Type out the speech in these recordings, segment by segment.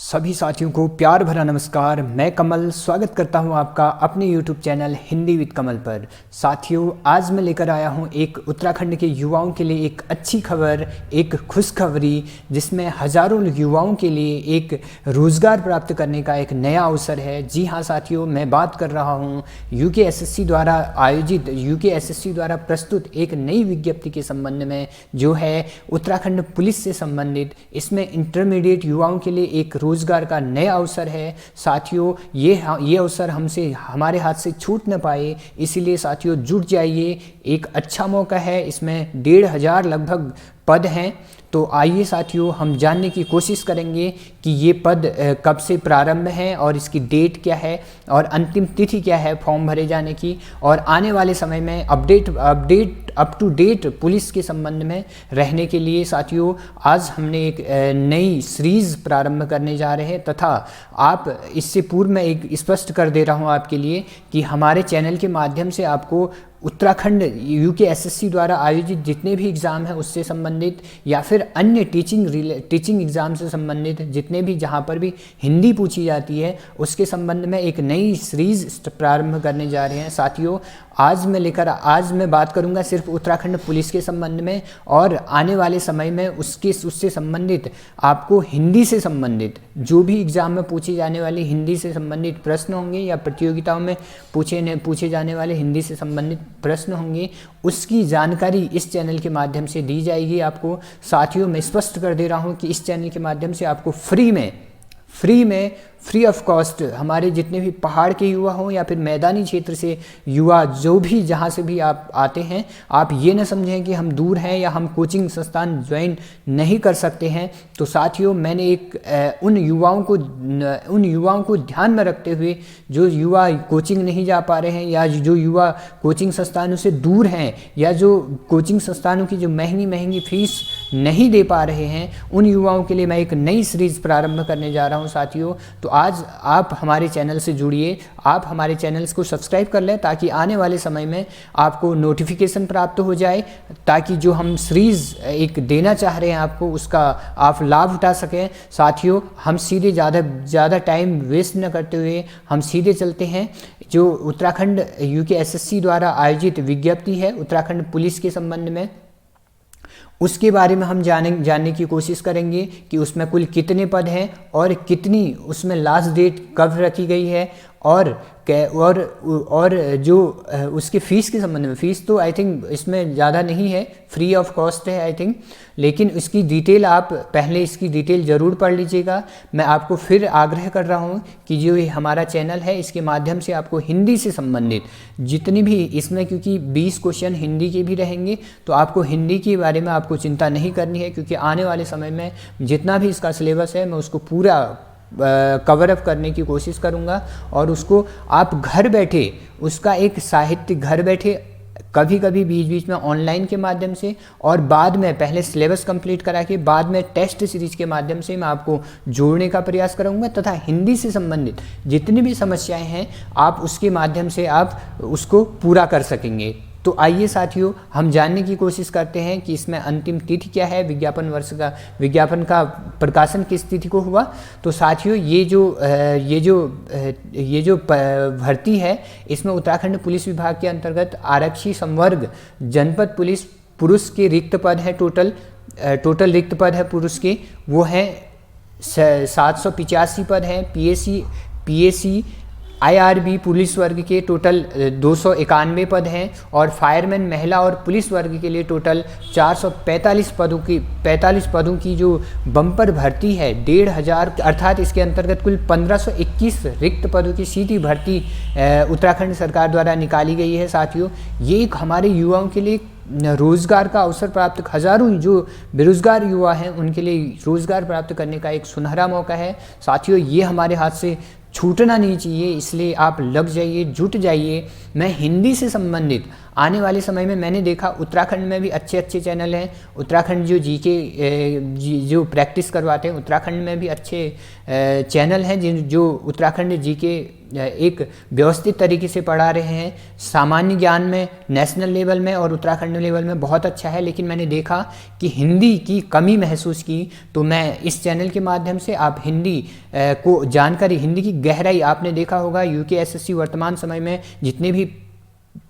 सभी साथियों को प्यार भरा नमस्कार। मैं कमल स्वागत करता हूं आपका अपने YouTube चैनल हिंदी विद कमल पर। साथियों, आज मैं लेकर आया हूं एक उत्तराखंड के युवाओं के लिए एक अच्छी खबर, एक खुशखबरी, जिसमें हज़ारों युवाओं के लिए एक रोज़गार प्राप्त करने का एक नया अवसर है। जी हां साथियों, मैं बात कर रहा हूं UKSSC द्वारा आयोजित, UKSSC द्वारा प्रस्तुत एक नई विज्ञप्ति के संबंध में, जो है उत्तराखंड पुलिस से संबंधित। इसमें इंटरमीडिएट युवाओं के लिए एक रोजगार का नया अवसर है। साथियों, ये अवसर हमारे हाथ से छूट न पाए, इसीलिए साथियों जुट जाइए। एक अच्छा मौका है। इसमें 1,500 लगभग पद हैं। तो आइए साथियों, हम जानने की कोशिश करेंगे कि ये पद कब से प्रारंभ हैं और इसकी डेट क्या है और अंतिम तिथि क्या है फॉर्म भरे जाने की, और आने वाले समय में अप टू डेट पुलिस के संबंध में रहने के लिए साथियों आज हमने एक नई सीरीज़ प्रारंभ करने जा रहे हैं। तथा आप इससे पूर्व मैं एक स्पष्ट कर दे रहा हूँ आपके लिए कि हमारे चैनल के माध्यम से आपको उत्तराखंड UKSSC द्वारा आयोजित जितने भी एग्ज़ाम हैं उससे संबंधित, या फिर अन्य टीचिंग एग्ज़ाम से संबंधित जितने भी, जहाँ पर भी हिंदी पूछी जाती है, उसके संबंध में एक नई सीरीज़ प्रारंभ करने जा रहे हैं। साथियों, आज मैं बात करूंगा सिर्फ उत्तराखंड पुलिस के संबंध में, और आने वाले समय में उससे संबंधित आपको हिंदी से संबंधित जो भी एग्ज़ाम में पूछे जाने वाले हिंदी से संबंधित प्रश्न होंगे, या प्रतियोगिताओं में पूछे जाने वाले हिंदी से संबंधित प्रश्न होंगे, उसकी जानकारी इस चैनल के माध्यम से दी जाएगी आपको। साथियों, मैं स्पष्ट कर दे रहा हूँ कि इस चैनल के माध्यम से आपको फ्री ऑफ कॉस्ट हमारे जितने भी पहाड़ के युवा हों या फिर मैदानी क्षेत्र से युवा, जो भी जहाँ से भी आप आते हैं, आप ये न समझें कि हम दूर हैं या हम कोचिंग संस्थान ज्वाइन नहीं कर सकते हैं। तो साथियों, मैंने उन युवाओं को ध्यान में रखते हुए, जो युवा कोचिंग नहीं जा पा रहे हैं, या जो युवा कोचिंग संस्थानों से दूर हैं, या जो कोचिंग संस्थानों की जो महंगी फीस नहीं दे पा रहे हैं, उन युवाओं के लिए मैं एक नई सीरीज़ प्रारंभ करने जा रहा हूं साथियों। तो आज आप हमारे चैनल से जुड़िए, आप हमारे चैनल्स को सब्सक्राइब कर लें, ताकि आने वाले समय में आपको नोटिफिकेशन प्राप्त हो जाए, ताकि जो हम सीरीज़ एक देना चाह रहे हैं आपको, उसका आप लाभ उठा सकें। साथियों, हम सीधे ज़्यादा टाइम वेस्ट न करते हुए हम सीधे चलते हैं। जो उत्तराखंड UKSSC द्वारा आयोजित विज्ञप्ति है उत्तराखंड पुलिस के संबंध में, उसके बारे में हम जानने की कोशिश करेंगे कि उसमें कुल कितने पद हैं और कितनी उसमें लास्ट डेट कब रखी गई है, और जो उसके फ़ीस के संबंध में, फ़ीस तो आई थिंक इसमें ज़्यादा नहीं है, फ्री ऑफ कॉस्ट है आई थिंक, लेकिन इसकी डिटेल आप पहले इसकी डिटेल ज़रूर पढ़ लीजिएगा। मैं आपको फिर आग्रह कर रहा हूँ कि जो ये हमारा चैनल है, इसके माध्यम से आपको हिंदी से संबंधित जितनी भी इसमें, क्योंकि 20 क्वेश्चन हिंदी के भी रहेंगे, तो आपको हिंदी के बारे में आपको चिंता नहीं करनी है, क्योंकि आने वाले समय में जितना भी इसका सिलेबस है, मैं उसको पूरा कवर अप करने की कोशिश करूंगा, और उसको आप घर बैठे, उसका एक साहित्य घर बैठे, कभी बीच में ऑनलाइन के माध्यम से, और बाद में पहले सिलेबस कंप्लीट करा के बाद में टेस्ट सीरीज के माध्यम से मैं आपको जोड़ने का प्रयास करूंगा, तथा हिंदी से संबंधित जितनी भी समस्याएं हैं आप उसके माध्यम से आप उसको पूरा कर सकेंगे। तो आइए साथियों, हम जानने की कोशिश करते हैं कि इसमें अंतिम तिथि क्या है, विज्ञापन का प्रकाशन किस तिथि को हुआ। तो साथियों, ये जो भर्ती है, इसमें उत्तराखंड पुलिस विभाग के अंतर्गत आरक्षी संवर्ग जनपद पुलिस पुरुष के रिक्त पद है, टोटल रिक्त पद है पुरुष के, वो हैं 785 पद हैं। PAC IRB पुलिस वर्ग के टोटल 291 पद हैं, और फायरमैन महिला और पुलिस वर्ग के लिए टोटल 445 पदों की जो बम्पर भर्ती है, 1,500, अर्थात इसके अंतर्गत कुल 1521 रिक्त पदों की सीधी भर्ती उत्तराखंड सरकार द्वारा निकाली गई है। साथियों, ये एक हमारे युवाओं के लिए रोज़गार का अवसर प्राप्त, हज़ारों जो बेरोज़गार युवा हैं उनके लिए रोज़गार प्राप्त करने का एक सुनहरा मौका है। साथियों, ये हमारे हाथ से छूटना नहीं चाहिए, इसलिए आप लग जाइए, जुट जाइए। मैं हिंदी से संबंधित आने वाले समय में मैंने देखा उत्तराखंड में भी अच्छे अच्छे चैनल हैं। उत्तराखंड जो जीके जो प्रैक्टिस करवाते हैं, उत्तराखंड में भी अच्छे चैनल हैं जो उत्तराखंड जीके एक व्यवस्थित तरीके से पढ़ा रहे हैं। सामान्य ज्ञान में नेशनल लेवल में और उत्तराखंड लेवल में बहुत अच्छा है, लेकिन मैंने देखा कि हिंदी की कमी महसूस की, तो मैं इस चैनल के माध्यम से आप हिंदी को जानकारी, हिंदी की गहराई, आपने देखा होगा यूकेएसएससी वर्तमान समय में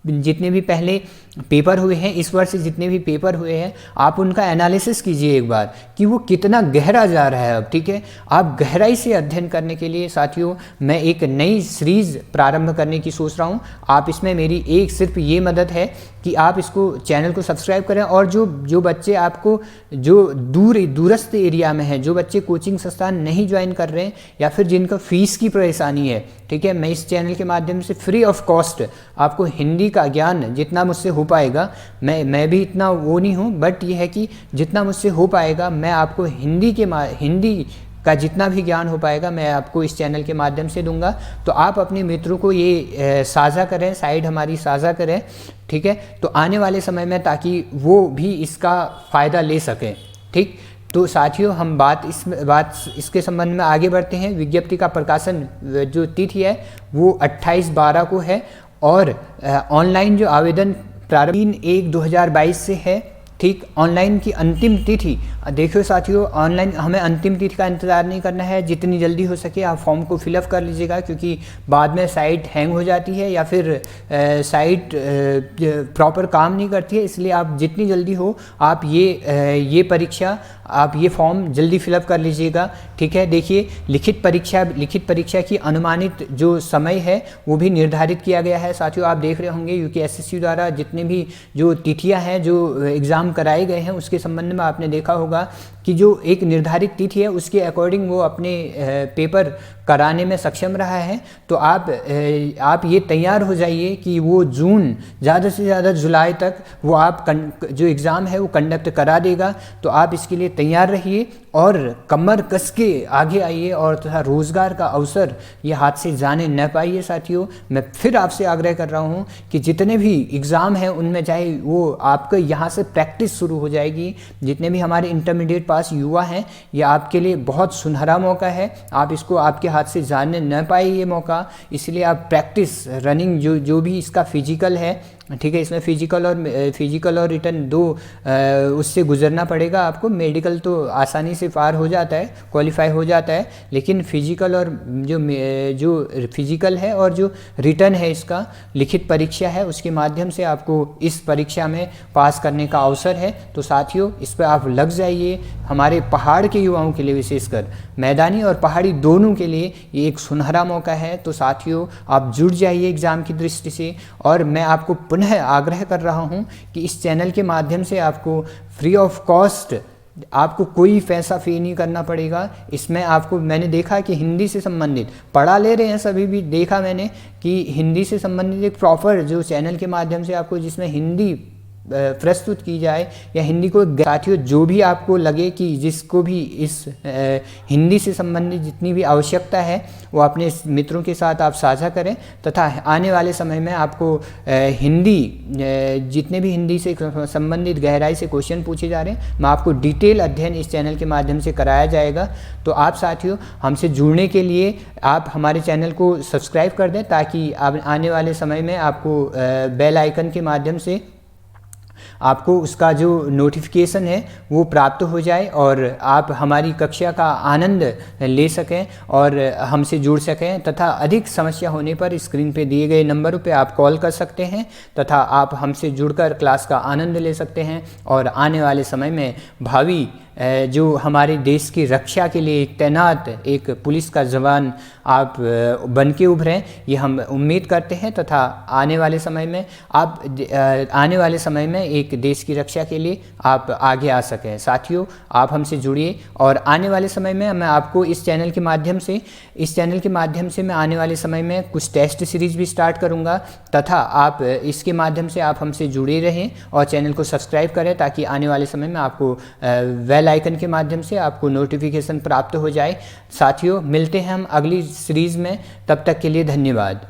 जितने भी पहले पेपर हुए हैं, इस वर्ष जितने भी पेपर हुए हैं, आप उनका एनालिसिस कीजिए एक बार कि वो कितना गहरा जा रहा है अब। ठीक है, आप गहराई से अध्ययन करने के लिए साथियों मैं एक नई सीरीज़ प्रारंभ करने की सोच रहा हूँ। आप इसमें मेरी एक सिर्फ ये मदद है कि आप इसको चैनल को सब्सक्राइब करें, और जो बच्चे आपको जो दूरस्थ एरिया में हैं, जो बच्चे कोचिंग संस्थान नहीं ज्वाइन कर रहे हैं या फिर जिनको फीस की परेशानी है, ठीक है, मैं इस चैनल के माध्यम से फ्री ऑफ कॉस्ट आपको हिंदी का ज्ञान जितना मुझसे हो पाएगा, मैं भी इतना वो नहीं हूँ, बट ये है कि जितना मुझसे हो पाएगा मैं आपको हिंदी का जितना भी ज्ञान हो पाएगा मैं आपको इस चैनल के माध्यम से दूंगा। तो आप अपने मित्रों को ये साझा करें, साइड हमारी साझा करें, ठीक है, तो आने वाले समय में ताकि वो भी इसका फ़ायदा ले सकें। ठीक, तो साथियों हम इसके संबंध में आगे बढ़ते हैं। विज्ञप्ति का प्रकाशन जो तिथि है वो 28/12 को है, और ऑनलाइन जो आवेदन प्रारंभ 3/1/2022 से है। ठीक, ऑनलाइन की अंतिम तिथि, देखिए साथियों, ऑनलाइन हमें अंतिम तिथि का इंतज़ार नहीं करना है, जितनी जल्दी हो सके आप फॉर्म को फिलअप कर लीजिएगा, क्योंकि बाद में साइट हैंग हो जाती है या फिर साइट प्रॉपर काम नहीं करती है। इसलिए आप जितनी जल्दी हो आप ये परीक्षा, आप ये फॉर्म जल्दी फिलअप कर लीजिएगा। ठीक है, देखिए लिखित परीक्षा की अनुमानित जो समय है वो भी निर्धारित किया गया है। साथियों आप देख रहे होंगे यूकेएसएससी द्वारा जितने भी जो तिथियां हैं, जो एग्ज़ाम कराए गए हैं, उसके संबंध में आपने देखा होगा कि जो एक निर्धारित तिथि है उसके अकॉर्डिंग वो अपने पेपर कराने में सक्षम रहा है। तो आप ये तैयार हो जाइए कि वो जून, ज़्यादा से ज़्यादा जुलाई तक वो आप जो एग्ज़ाम है वो कंडक्ट करा देगा। तो आप इसके लिए तैयार रहिए और कमर कस के आगे आइए, और तथा रोज़गार का अवसर ये हाथ से जाने न पाइए। साथियों मैं फिर आपसे आग्रह कर रहा हूँ कि जितने भी एग्ज़ाम हैं उनमें चाहे वो आपके यहाँ से प्रैक्टिस शुरू हो जाएगी। जितने भी हमारे इंटरमीडिएट पास युवा हैं, ये आपके लिए बहुत सुनहरा मौका है, आप इसको आपके हाथ से जाने न पाए ये मौका। इसलिए आप प्रैक्टिस रनिंग जो भी इसका फिजिकल है, ठीक है, इसमें फिजिकल और रिटन दो उससे गुजरना पड़ेगा आपको। मेडिकल तो आसानी से पार हो जाता है, क्वालिफाई हो जाता है, लेकिन फिजिकल और जो फिजिकल है और जो रिटन है, इसका लिखित परीक्षा है, उसके माध्यम से आपको इस परीक्षा में पास करने का अवसर है। तो साथियों इस पर आप लग जाइए। हमारे पहाड़ के युवाओं के लिए, विशेषकर मैदानी और पहाड़ी दोनों के लिए ये एक सुनहरा मौका है। तो साथियों आप जुड़ जाइए एग्ज़ाम की दृष्टि से, और मैं आपको पुनः आग्रह कर रहा हूं कि इस चैनल के माध्यम से आपको फ्री ऑफ कॉस्ट, आपको कोई पैसा फी नहीं करना पड़ेगा। इसमें आपको, मैंने देखा कि हिंदी से संबंधित पढ़ा ले रहे हैं सभी, भी देखा मैंने कि हिंदी से संबंधित एक प्रॉपर जो चैनल के माध्यम से आपको जिसमें हिंदी प्रस्तुत की जाए, या हिंदी को, साथियों जो भी आपको लगे कि जिसको भी इस हिंदी से संबंधित जितनी भी आवश्यकता है वो अपने मित्रों के साथ आप साझा करें। तथा आने वाले समय में आपको हिंदी, जितने भी हिंदी से संबंधित गहराई से क्वेश्चन पूछे जा रहे हैं, मैं आपको डिटेल अध्ययन इस चैनल के माध्यम से कराया जाएगा। तो आप साथियों हमसे जुड़ने के लिए आप हमारे चैनल को सब्सक्राइब कर दें, ताकि आने वाले समय में आपको बेल आइकन के माध्यम से आपको उसका जो नोटिफिकेशन है वो प्राप्त हो जाए, और आप हमारी कक्षा का आनंद ले सकें और हमसे जुड़ सकें। तथा अधिक समस्या होने पर स्क्रीन पे दिए गए नंबरों पे आप कॉल कर सकते हैं, तथा आप हमसे जुड़कर क्लास का आनंद ले सकते हैं। और आने वाले समय में भावी जो हमारे देश की रक्षा के लिए एक तैनात एक पुलिस का जवान आप बन के उभरें, ये हम उम्मीद करते हैं। तथा आने वाले समय में एक देश की रक्षा के लिए आप आगे आ सकें। साथियों आप हमसे जुड़िए, और आने वाले समय में मैं आपको इस चैनल के माध्यम से मैं आने वाले समय में कुछ टेस्ट सीरीज भी स्टार्ट करूंगा। तथा आप इसके माध्यम से आप हमसे जुड़े रहें और चैनल को सब्सक्राइब करें, ताकि आने वाले समय में आपको बेल आइकन के माध्यम से आपको नोटिफिकेशन प्राप्त हो जाए। साथियों मिलते हैं हम अगली सीरीज़ में, तब तक के लिए धन्यवाद।